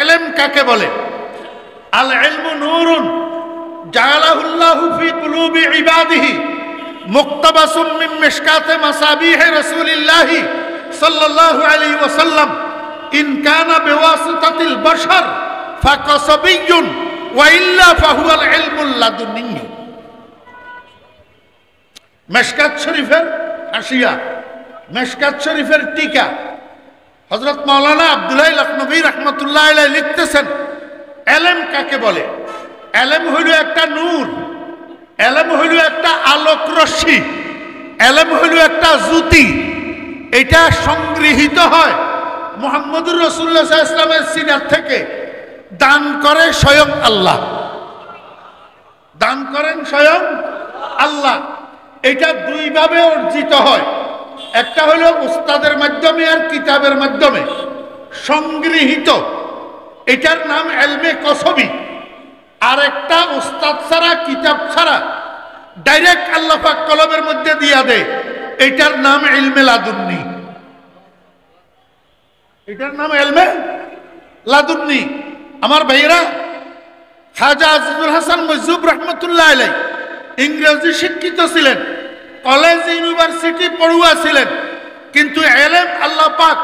ইলম কাকে বলে? আল ইলমু নূরুন জাআলাহুল্লাহু ফি কুলুবি ইবাদিহি মুক্তাবাসুম মিন মিশকাতে মাসাবিহি রাসূলিল্লাহি সাল্লাল্লাহু আলাইহি ওয়াসাল্লাম ইন কানা বিওয়াসিতাতিল বাশার ফাকাসাবিয়্যুন ওয়া ইল্লা ফাহুয়াল ইলমুল লাদুন্নি। মিশকাত শরীফের হাসিয়া, মিশকাত শরীফের টিকা হযরত মাওলানা আব্দুল্লাহ লখনবী রাহমাতুল্লাহ আলাইহি লিখতেছেন, ইলম কাকে বলে? ইলম হইল একটা নূর, ইলম হইল একটা আলোক রশ্মি, ইলম হইল একটা জ্যোতি। এটা সংগৃহীত হয় মুহাম্মদুর রাসূলুল্লাহ সাল্লাল্লাহু আলাইহি ওয়াসাল্লামের সিনাত থেকে। দান করে স্বয়ং আল্লাহ, দান করেন স্বয়ং আল্লাহ। এটা দুই ভাবে অর্জিত হয়, একটা হলো উস্তাদের মাধ্যমে আর কিতাবের মাধ্যমে সংগৃহীত, এটার নাম ইলমে কসবি। আর একটা উস্তাদ ছাড়া কিতাব ছাড়া ডাইরেক্ট আল্লাহ পাক কলমের মধ্যে দিয়া দেয়, এটার নাম ইলমে লাদুন্নি। এটার নাম ইলমে লাদুন্নি। আমার ভাইয়েরা, খাজা আজিজুল হাসান মজজুব রহমতুল্লাহ আলাইহি ইংরেজি শিক্ষিত ছিলেন, কলেজ ইউনিভার্সিটি পড়ুয়া ছিলেন, কিন্তু ইলম আল্লাহ পাক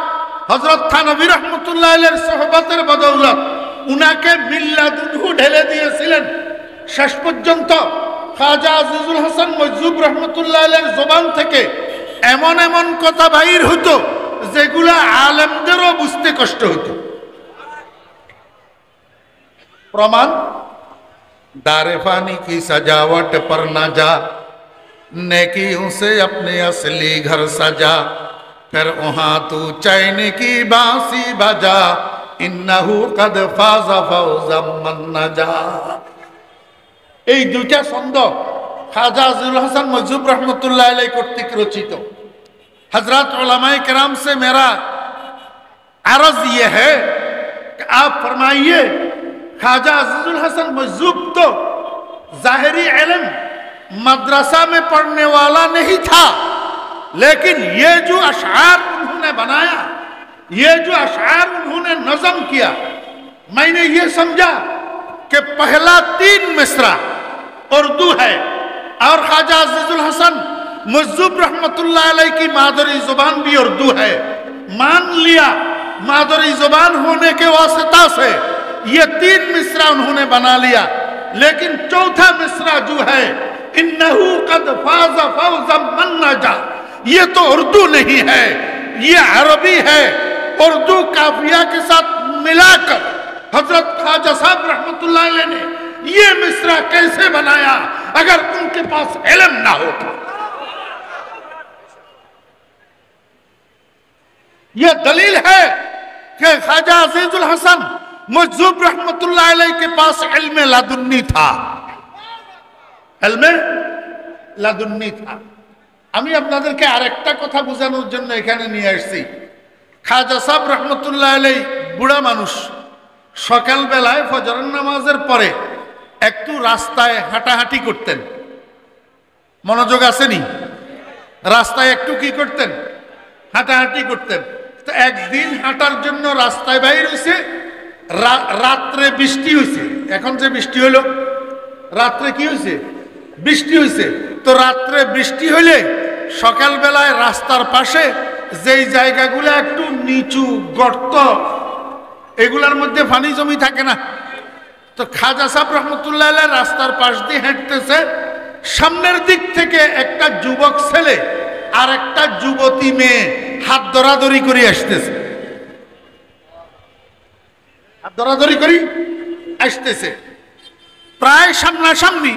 হযরত থানভী রহমতুল্লাহ আলাইহির সোহবতের বদৌলত উনাকে মিল্লাদুনহু ঢেলে দিয়েছিলেন। শেষ পর্যন্ত খাজা আজিজুল হাসান মজজুব রহমতুল্লাহ আলাইহির জবান থেকে এমন এমন কথা বাইর হতো যেগুলা আলেমদেরও বুঝতে কষ্ট হতো। प्रमाण दारे फानी की सजावट पर न जा, नेकियों से अपने असली घर सजा, फिर वहां तू चैन की बांसी बजा, इन्नहु कद फाज़ा फौज़म मन नजा। এই দুইটা ছন্দ খাজা আজিজুল হাসান মজজুব রহমতুল্লাহ আলাইহি কর্তৃক রচিত। हजरत उलमाए किराम से मेरा अर्ज ये है कि आप फरमाइए, खाजा अजीजुल हसन मजजूब तो जाहिरी इल्म मदरसा में पढ़ने वाला नहीं था, लेकिन ये जो अशआर उन्होंने बनाया, ये जो अशआर उन्होंने नज़म किया, मैंने ये समझा कि पहला 3 मिसरा उर्दू है और खाजा अजीजुल हसन मजजूब रहमतुल्लाह अलैहि की मादरी जुबान भी उर्दू है। मान लिया मादरी जुबान होने के वास्ता से ये 3 मिसरा उन्होंने बना लिया, लेकिन चौथा मिसरा जो है इन्नहु कद फाज़ा फौज़म मन नजा, ये तो उर्दू नहीं है, ये अरबी है। उर्दू काफिया के साथ मिलाकर हजरत ख्वाजा साहब रहमतुल्लाह अलैहि ने ये मिसरा कैसे बनाया अगर उनके पास इल्म ना होता। यह दलील है कि ख्वाजा अजीजुल हसन मजजूब रहमतुल्लाह अलैहि के पास इल्मे लादुन्नी था, इल्मे लादुन्नी था। আমি আপনাদেরকে আরেকটা কথা বোঝানোর জন্য এখানে নিয়ে আসছি। খাজা সাহেব রহমতুল্লাহ আলাইহি বুড়া মানুষ, সকালবেলায় ফজরের নামাজের পরে একটু রাস্তায় হাঁটাহাঁটি করতেন। মনোযোগ আসেনি? রাস্তায় একটু কি করতেন? হাঁটাহাঁটি করতেন। তো একদিন হাঁটার জন্য রাস্তায় বাইর হইছে, রাত্রে বৃষ্টি হইছে। এখন যে বৃষ্টি হলো, রাত্রে কি হইছে? বৃষ্টি হইছে। তো রাত্রে বৃষ্টি হইলে সকালবেলায় রাস্তার পাশে যেই জায়গাগুলো একটু নিচু গর্ত, এগুলার মধ্যে পানি জমি থাকে না। তো খাজা সাহেব রহমতুল্লাহ আলাইহি রাস্তার পাশ দিয়ে হাঁটতেছে, সামনের দিক থেকে একটা যুবক ছেলে আর একটা যুবতী মেয়ে হাত ধরাধরি করে আসতেছে, হাত ধরাধরি করে আসতেছে প্রায় সামনাসামনি।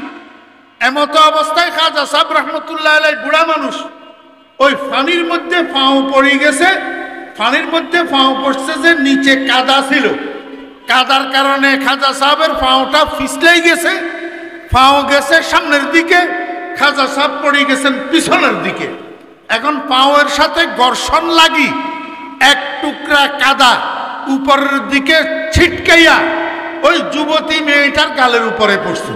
এমতো অবস্থায় খাজা সাহেব রহমতুল্লাহ আলাইহি বুড়া মানুষ ওই পানির মধ্যে পাও পড়ে গেছে। পানির মধ্যে পাও পড়ছে যে নিচে কাদা ছিল, কাদার কারণে খাজা সাহেবের পাওটা ফিসলেই গেছে। পাও গেছে সামনের দিকে, খাজা সাহেব পড়ে গেছেন পিছনের দিকে। এখন পাওয়ের সাথে ঘর্ষণ লাগি এক টুকরা কাদা উপরের দিকে ছিটকাইয়া ওই যুবতী মেয়েটার গালের উপরে পড়ছে।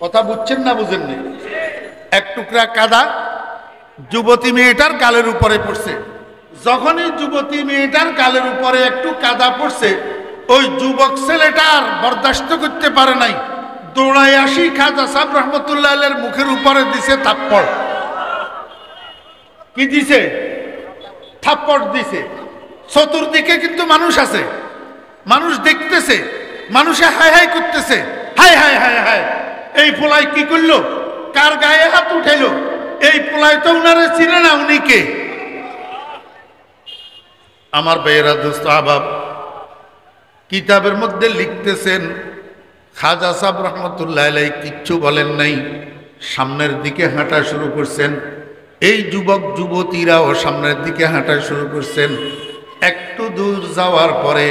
কথা বুঝছেন না বুঝেন না? এক টুকরা কাদা যুবতী মেয়েটার গালের উপরে পড়ছে। যখনই যুবতী মেয়েটার গালের উপরে একটু কাদা পড়ছে, ওই যুবক ছেলেটা আর বরদাস্ত করতে পারে নাই, দৌড়াই আসি খাজা সাহেব রহমতুল্লাহ আলাইহির মুখের উপরে দিছে থাপ্পড়। কি দিছে? থাপ্পড় দিছে। চতুর্দিকে কিন্তু মানুষ আছে, মানুষ দেখতেছে, মানুষে হাই হাই করতেছে, হাই হাই হাই হাই, এই পোলাই কি করলো, কার গায়ে হাত উঠাইলো, এই পোলাই তো উনারে চিনে না, উনি কে? আমার ভাইয়েরা, দোস্ত আহবাব, কিতাবের মধ্যে লিখতেছেন খাজা সাহেব রহমতুল্লাহ আলাইহি কিচ্ছু বলেন নাই, সামনের দিকে হাঁটা শুরু করছেন। এই যুবক যুবতীরাও সামনের দিকে হাঁটা শুরু করছেন। একটু দূর যাওয়ার পরে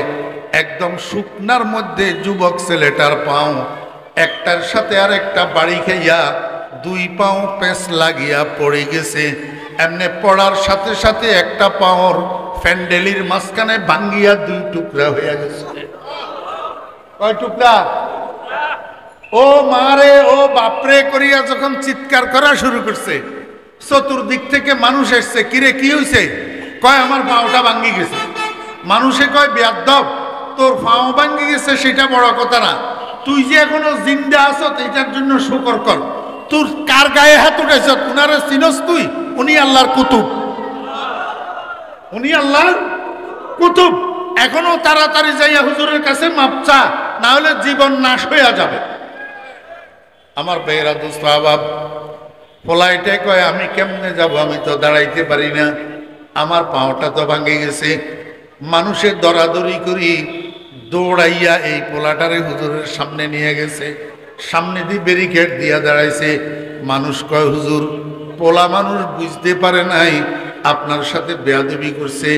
একদম শুকনার মধ্যে যুবক ছেলেটার পাও একটার সাথে আর একটা বাড়ি খাইয়া দুই পাও পেঁচ লাগিয়া পড়ে গেছে। এমনি পড়ার সাথে সাথে একটা পাওর ফ্যান্ডেলির মাঝখানে ভাঙ্গিয়া দুই টুকরা হয়ে গেছে। কয় টুকরা? ও মারে, ও বাপরে করিয়া যখন চিৎকার করা শুরু করছে, চতুর্দিক থেকে মানুষ এসছে। কিরে কি হয়েছে? কয় আমার পাওটা ভাঙ্গি গেছে। মানুষে কয় বেয়াদ্দব, তোর পাও ভাঙ্গি গেছে সেটা বড় কথা না, তুই যে এখনো জিন্দা আছো এটার জন্য শুকর কর। তোর কার গায়ে হাত উঠেছ? উনারে চিনস তুই? উনি আল্লাহর কুতুব, উনি আল্লাহর কুতুব। এখনো তাড়াতাড়ি যাইয়া হুজুরের কাছে মাপ চা, না হলে জীবন নাশ হইয়া যাবে। আমার ভাইয়েরা, দোস্ত আহবাব, পোলাইটে কয় আমি কেমনে যাব, আমি তো দাঁড়াইতে পারি না, আমার পাওটা তো ভাঙে গেছে। মানুষের দরাদরি করি দৌড়াইয়া এই পোলাটারে হুজুরের সামনে নিয়ে গেছে। সামনে দিয়ে ব্যারিকেড দিয়া দাঁড়াইছে। মানুষ কয় হুজুর, পোলা মানুষ বুঝতে পারে নাই আপনার সাথে বেয়াদবি করছে,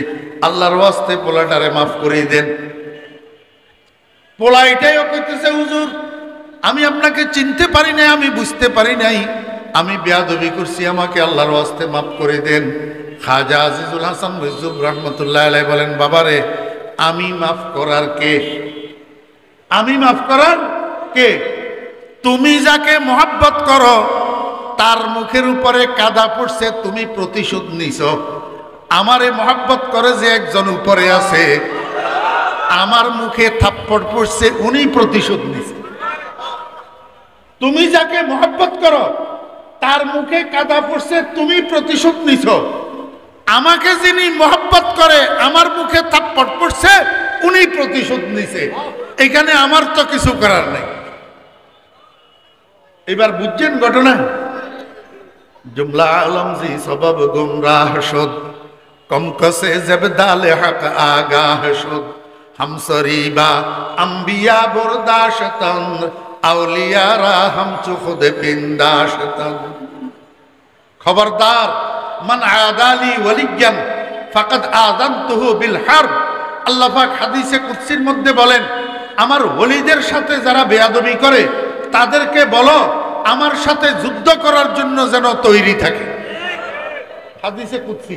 আল্লাহর ওয়াস্তে পোলাটারে মাফ করে দেন। পোলা এটাইও কইতেছে হুজুর, আমি আপনাকে চিনতে পারি নাই, আমি বুঝতে পারি নাই, আমি বেয়াদবি করছি, আমাকে আল্লাহর ওয়াস্তে মাফ করে দেন। খাজা আজিজুল হাসান মজুব রহমতুল্লাহ আলাইহি বলেন, বাবারে আমি মাফ করার কে? আমি মাফ করার কে? তুমি যাকে মহব্বত করো তার মুখের উপরে কাদা পড়ছে, তুমি প্রতিশোধ নিছ। আমারে মহব্বত করে যে একজন উপরে আছে, আমার মুখে থাপ্পড় পড়ছে, উনি প্রতিশোধ নিছে। তুমি যাকে মহব্বত করো তার মুখে কাদা পড়ছে, তুমি প্রতিশোধ নিছ। আমাকে যিনি মহব্বত করে আমার মুখে থাপ্পড় পড়ছে, উনি প্রতিশোধ নিছে। এখানে আমার তো কিছু করার নাই। এবার বুঝছেন ঘটনা? জুমলা আলম জি সবব গুমরাহ শুদ, কম কসে জবদালে হক আগাহ শুদ, হামসরিবা আম্বিয়া বরদাশতন, আউলিয়ারা হামচু খুদ পিন্দাশতন। খবরদার, মান আদালি ওয়ালিয়ান ফাকাদ আযানতুহু বিল হারব। আল্লাহ পাক হাদিসে কুদসির মধ্যে বলেন, আমার ওলিদের সাথে যারা বেয়াদবি করে তাদেরকে বলো আমার সাথে যুদ্ধ করার জন্য যেন তৈরি থাকে। হাদিসে কুদসি,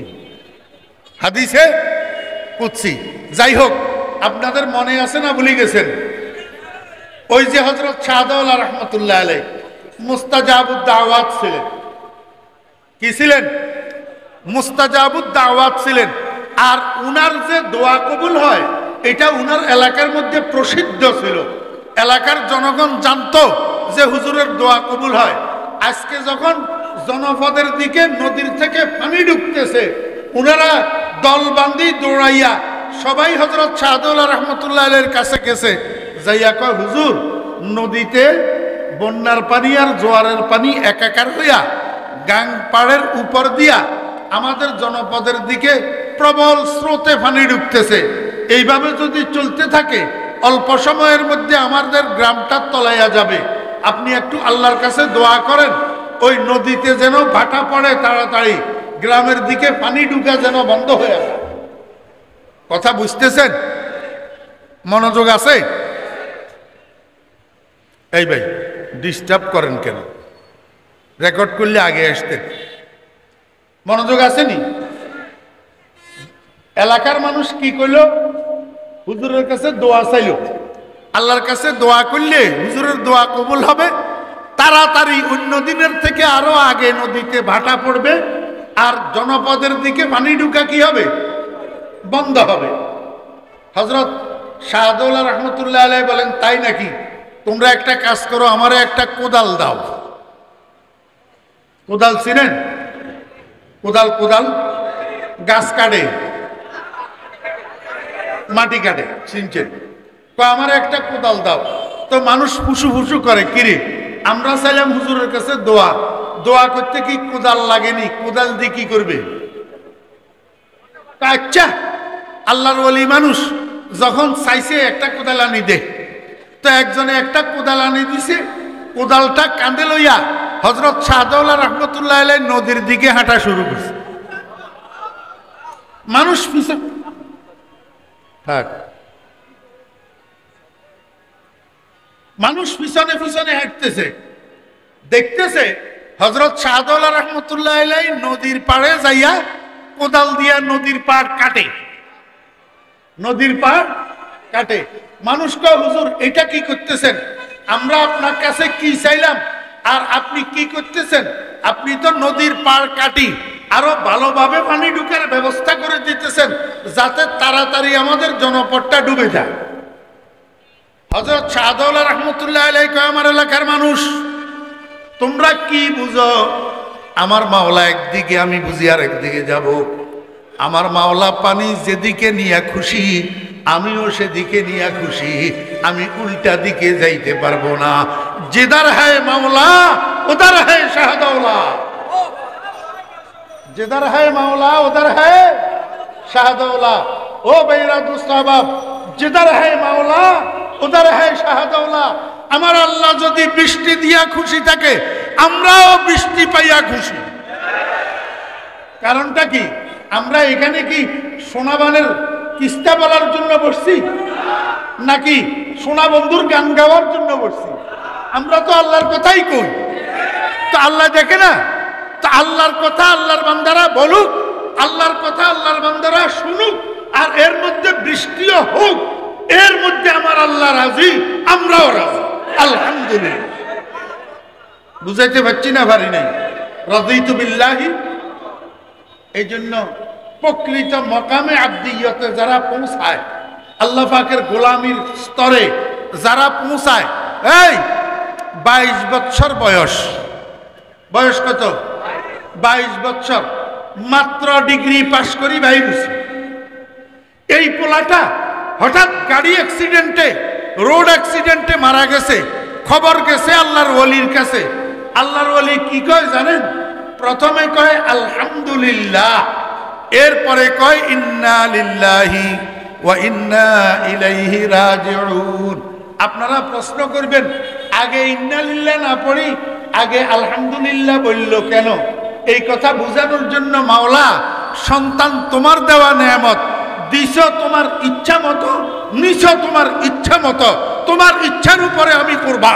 হাদিসে কুদসি। যাই হোক, আপনাদের মনে আছে না ভুলে গেছেন? ওই যে হযরত শাহদাওলা রহমতুল্লাহ আলাইহি মুস্তাজাবুদ দাওয়াত ছিলেন। কি ছিলেন? মুস্তাজাবুদ দাওয়াত ছিলেন। আর উনার যে দোয়া কবুল হয় এটা উনার এলাকার মধ্যে প্রসিদ্ধ ছিল। এলাকার জনগণ জানতো যে হুজুরের দোয়া কবুল হয়। আজকে যখন জনপদের দিকে নদীর থেকে পানি ঢুকতেছে, উনারা দলবান্দি দৌড়াইয়া সবাই হযরত শাহদাওলা রহমতুল্লাহ আলাইহির কাছে গেছে, যাইয়া কয় হুজুর, নদীতে বন্যার পানি আর জোয়ারের পানি একাকার হইয়া গাং পাড়ের উপর দিয়া আমাদের জনপদের দিকে প্রবল স্রোতে পানি ঢুকতেছে। এইভাবে যদি চলতে থাকে অল্প সময়ের মধ্যে আমাদের গ্রামটা তলাইয়া যাবে। আপনি একটু আল্লাহর কাছে দোয়া করেন ওই নদীতে যেন ভাটা পড়ে, তাড়াতাড়ি গ্রামের দিকে পানি ঢুকা যেন বন্ধ হয়ে যায়। কথা বুঝতেছেন? মনোযোগ আছে? এই ভাই ডিস্টার্ব করেন কেন? রেকর্ড করলে আগে আসতেন। মনোযোগ আসেনি? এলাকার মানুষ কি কইল? হুজুরের কাছে দোয়া চাইল। আল্লাহর কাছে দোয়া করলে হুজুরের দোয়া কবুল হবে, তাড়াতাড়ি অন্য দিনের থেকে আরো আগে নদীতে ভাটা পড়বে, আর জনপদের দিকে পানি ঢুকা কি হবে? বন্ধ হবে। হযরত শাহদৌলা রহমতুল্লাহ আলাইহি বলেন, তাই নাকি? তোমরা একটা কাজ করো, আমারে একটা কোদাল দাও। কোদাল চিনেন? কোদাল, কোদাল গাছ কাটে, মাটি কাটে, চিনছেন? তো আমার একটা কোদাল দাও। তো মানুষ ফুসু ফুসু করে, কিরে আমরা চাইলাম হুজুরের কাছে দোয়া, দোয়া করতে কি কোদাল লাগেনি? কোদাল দিয়ে কি করবে? আচ্ছা, আল্লাহর ওলি মানুষ যখন চাইছে একটা কোদাল আনি দে, তো একজনে একটা কোদাল আনি দিছে। কোদালটা কাঁধে লইয়া হযরত শাহদৌলা রহমতুল্লাহ আলাইহি নদীর দিকে হাঁটা শুরু করছে। মানুষ পিছনে থাক, মানুষ পিছনে পিছনে হাঁটতেছে, দেখতেছে হযরত শাহদৌলা রহমতুল্লাহ আলাইহি নদীর পাড়ে যাইয়া কোদাল দিয়া নদীর পাড় কাটে, নদীর পাড় কাটে। মানুষ কয়, হুজুর এটা কি করতেছেন? আমরা আপনার কাছে কি চাইলাম আর আপনি কি করতেছেন? আপনি তো নদীর পাড় কাটি আরো ভালোভাবে পানি ঢুকার ব্যবস্থা করে দিতেছেন, যাতে তাড়াতাড়ি আমাদের জনপদটা ডুবে যায়। হযরত শাহদৌলা রহমতুল্লাহ আলাইহি কয়, আমার এলাকার মানুষ তোমরা কি বুঝো? আমার মাওলা একদিকে, আমি বুঝি আর একদিকে যাব। আমার মাওলা পানি যেদিকে নিয়ে খুশি আমিও সেদিকে নিয়ে খুশি, আমি উল্টা দিকে যাইতে পারবো না। যেদার হ্যায় মাওলা উদার হ্যায় শাহদৌলা, যেদার হ্যায় মাওলা উদার হ্যায় শাহদৌলা। ও বেইরা দোস্ত আহবাব, যেদার হ্যায় মাওলা উদার হ্যায় শাহদৌলা। আমার আল্লাহ যদি বৃষ্টি দিয়া খুশি থাকে, আমরাও বৃষ্টি পাইয়া খুশি। কারণটা কি? আমরা এখানে কি সোনাবানের কিস্তা বলার জন্য বসছি, নাকি সোনা বন্ধুর গান গাওয়ার জন্য বসছি? আমরা তো আল্লাহর কথাই কই। তো আল্লাহ দেখে না? তো আল্লাহর কথা আল্লাহর বান্দারা বলুক, আল্লাহর কথা আল্লাহর বান্দারা শুনুক, আর এর মধ্যে বৃষ্টিও হোক। এর মধ্যে আমার আল্লাহ রাজি, আমরাও রাজি, আলহামদুলিল্লাহ। বুঝাইতে পারছি না? পারি নাই? রাদিতু বিল্লাহি। এই জন্য প্রকৃত মকামে আব্দিয়তে যারা পৌঁছায়, আল্লাহ পাকের গোলামির স্তরে যারা পৌঁছায়, এই 22 বছর বয়স, বয়স কত? 22 বছর, মাত্র ডিগ্রি পাশ করি বাইর হইছে। এই পোলাটা হঠাৎ গাড়ি অ্যাক্সিডেন্টে, রোড অ্যাক্সিডেন্টে মারা গেছে। খবর গেছে আল্লাহর ওলির কাছে। আল্লাহর ওলি কি কয় জানেন? প্রথমে কয় আলহামদুলিল্লাহ, এরপরে কয় ইন্না লিল্লাহি ওয়া ইন্না ইলাইহি রাজিউন। আপনারা প্রশ্ন করবেন, আগে ইন্না লিল্লাহ না পড়ি আগে আলহামদুলিল্লাহ বলল কেন? এই কথা বোঝানোর জন্য মাওলা সন্তান তোমার দেওয়া নেয়ামত, দিছ তোমার ইচ্ছা মতো, নিছ তোমার ইচ্ছা মতো, তোমার ইচ্ছার উপরে আমি করবা।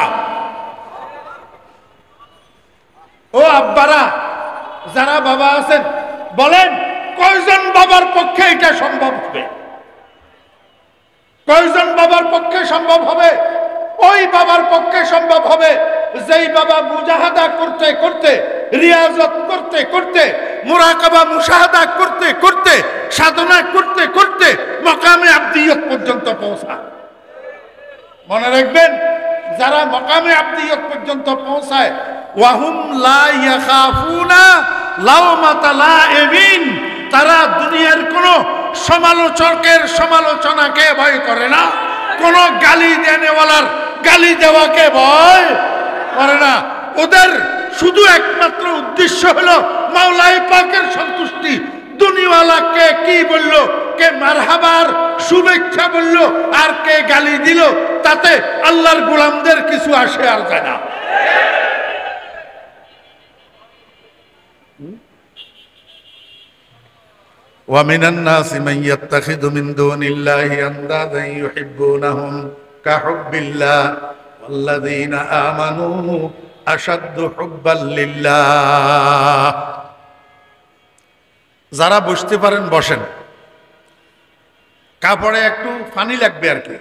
ও আব্বারা যারা বাবা আছেন, বলেন কয়জন বাবার পক্ষে এটা সম্ভব হবে? কয়জন বাবার পক্ষে সম্ভব হবে? ওই বাবার পক্ষে সম্ভব হবে যেই বাবা মুজাহাদা করতে করতে, রিয়াজত করতে করতে, মুরাকাবা মুশাহাদা করতে করতে, সাধনা করতে করতে মাকামে আব্দিয়ত পর্যন্ত পৌঁছায়। মনে রাখবেন, যারা মাকামে আব্দিয়ত পর্যন্ত পৌঁছায়, ওয়াহুম লা ইয়াখাফুনা লাওমাতা লাইবিন, তারা দুনিয়ার কোন সমালোচকের সমালোচনাকে ভয় করে না, কোন গালি দেনেওয়ালার গালি দেওয়াকে ভয় করে না। ওদের শুধু একমাত্র উদ্দেশ্য হলো মাওলাই পাকের সন্তুষ্টি। দুনিয়াওয়ালা কে কি বলল, কে মারহাবার শুভেচ্ছা বলল আর কে গালি দিল, তাতে আল্লাহর গোলামদের কিছু আসে আর যায় না। ومن الناس من يتخذ من دون الله أندادا يحبونهم كحب الله والذين آمنوا أشد حبا لله। যারা বসতে পারেন বসেন, কাপড়ে একটু পানি লাগবে আর কি,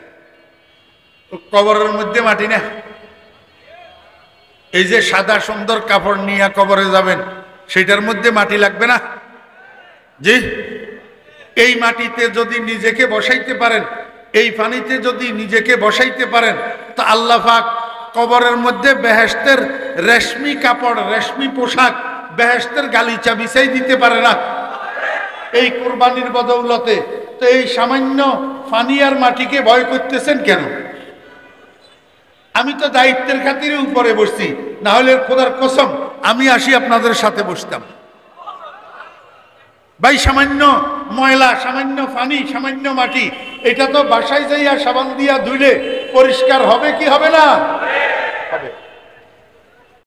কবরের মধ্যে মাটি না। এই যে সাদা সুন্দর কাপড় নিয়ে কবরে যাবেন, সেটার মধ্যে মাটি লাগবে না? জি, এই মাটিতে যদি নিজেকে বসাইতে পারেন, এই পানিতে যদি নিজেকে বসাইতে পারেন, তা আল্লাহ পাক কবরের মধ্যে বেহেশতের রেশমি কাপড়, রেশমি পোশাক, বেহেশতের গালিচা বিছাই দিতে পারে না এই কুরবানির বদৌলতে। তো এই সামান্য পানি আর মাটিকে ভয় করতেছেন কেন? আমি তো দায়িত্বের খাতিরে উপরে বসছি, না হলে খোদার কসম আমি আসি আপনাদের সাথে বসতাম। ভাই সামান্য ময়লা, সামান্য পানি, সামান্য মাটি, এটা তো বাসায় যাইয়া সাবান দিয়া ধুইলে পরিষ্কার হবে কি হবে না?